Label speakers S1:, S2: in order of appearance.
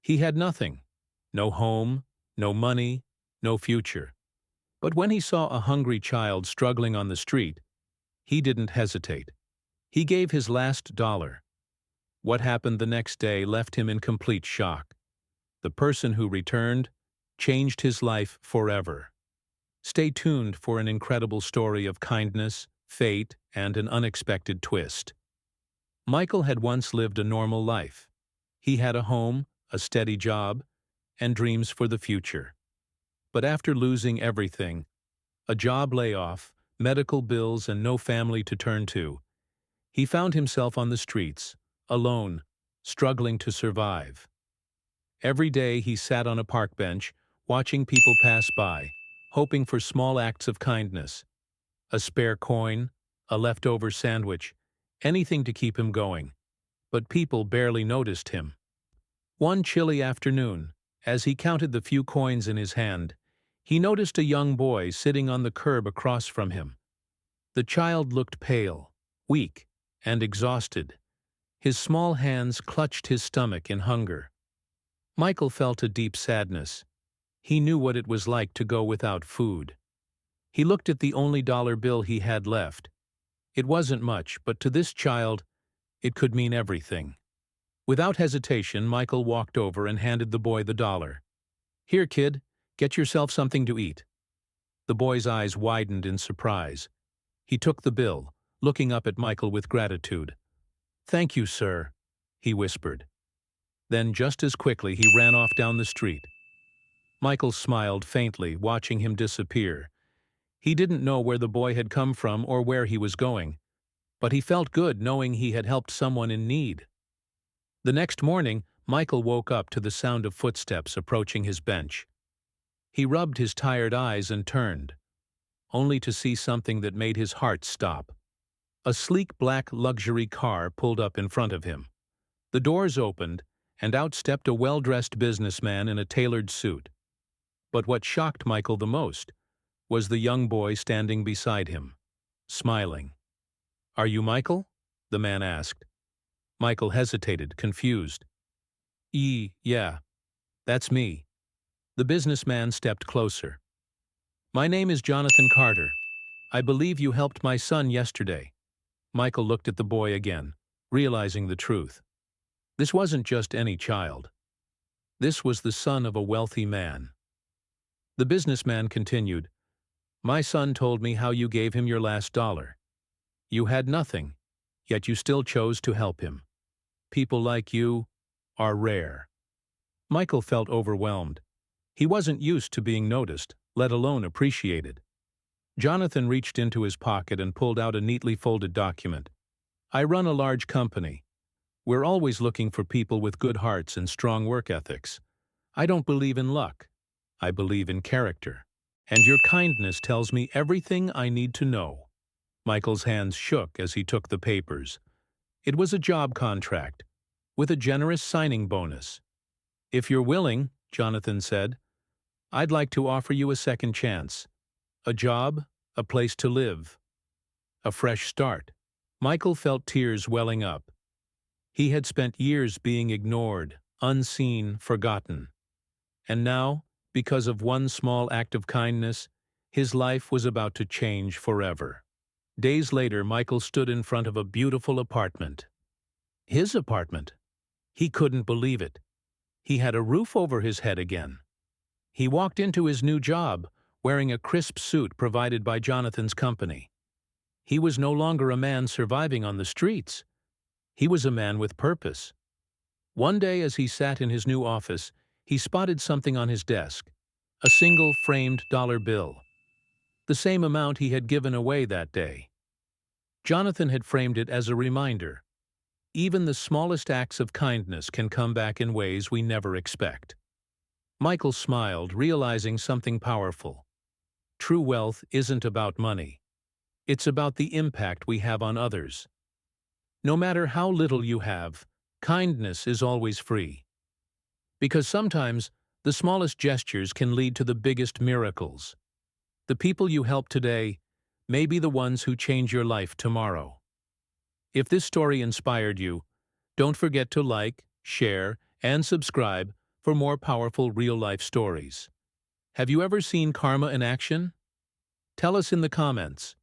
S1: He had nothing. No home, no money, no future. But when he saw a hungry child struggling on the street, he didn't hesitate. He gave his last dollar. What happened the next day left him in complete shock. The person who returned changed his life forever. Stay tuned for an incredible story of kindness, fate, and an unexpected twist. Michael had once lived a normal life. He had a home, a steady job, and dreams for the future. But after losing everything, a job layoff, medical bills, and no family to turn to, he found himself on the streets, alone, struggling to survive. Every day he sat on a park bench, watching people pass by, hoping for small acts of kindness. A spare coin, a leftover sandwich, anything to keep him going. But people barely noticed him. One chilly afternoon, as he counted the few coins in his hand, he noticed a young boy sitting on the curb across from him. The child looked pale, weak, and exhausted. His small hands clutched his stomach in hunger. Michael felt a deep sadness. He knew what it was like to go without food. He looked at the only dollar bill he had left. It wasn't much, but to this child, it could mean everything. Without hesitation, Michael walked over and handed the boy the dollar. "Here, kid, get yourself something to eat." The boy's eyes widened in surprise. He took the bill, looking up at Michael with gratitude. "Thank you, sir," he whispered. Then, just as quickly, he ran off down the street. Michael smiled faintly, watching him disappear. He didn't know where the boy had come from or where he was going, but he felt good knowing he had helped someone in need. The next morning, Michael woke up to the sound of footsteps approaching his bench. He rubbed his tired eyes and turned, only to see something that made his heart stop. A sleek black luxury car pulled up in front of him. The doors opened, and out stepped a well-dressed businessman in a tailored suit. But what shocked Michael the most was the young boy standing beside him, smiling. "Are you Michael?" the man asked. Michael hesitated, confused. Yeah, that's me." The businessman stepped closer. "My name is Jonathan Carter. I believe you helped my son yesterday." Michael looked at the boy again, realizing the truth. This wasn't just any child. This was the son of a wealthy man. The businessman continued, "My son told me how you gave him your last dollar. You had nothing, yet you still chose to help him. People like you are rare." Michael felt overwhelmed. He wasn't used to being noticed, let alone appreciated. Jonathan reached into his pocket and pulled out a neatly folded document. "I run a large company. We're always looking for people with good hearts and strong work ethics. I don't believe in luck. I believe in character. And your kindness tells me everything I need to know." Michael's hands shook as he took the papers. It was a job contract, with a generous signing bonus. "If you're willing," Jonathan said, "I'd like to offer you a second chance. A job, a place to live, a fresh start." Michael felt tears welling up. He had spent years being ignored, unseen, forgotten. And now, because of one small act of kindness, his life was about to change forever. Days later, Michael stood in front of a beautiful apartment. His apartment. He couldn't believe it. He had a roof over his head again. He walked into his new job, wearing a crisp suit provided by Jonathan's company. He was no longer a man surviving on the streets. He was a man with purpose. One day, as he sat in his new office, he spotted something on his desk, a single framed dollar bill, the same amount he had given away that day. Jonathan had framed it as a reminder. Even the smallest acts of kindness can come back in ways we never expect. Michael smiled, realizing something powerful. True wealth isn't about money. It's about the impact we have on others. No matter how little you have, kindness is always free. Because sometimes, the smallest gestures can lead to the biggest miracles. The people you help today may be the ones who change your life tomorrow. If this story inspired you, don't forget to like, share, and subscribe for more powerful real-life stories. Have you ever seen karma in action? Tell us in the comments.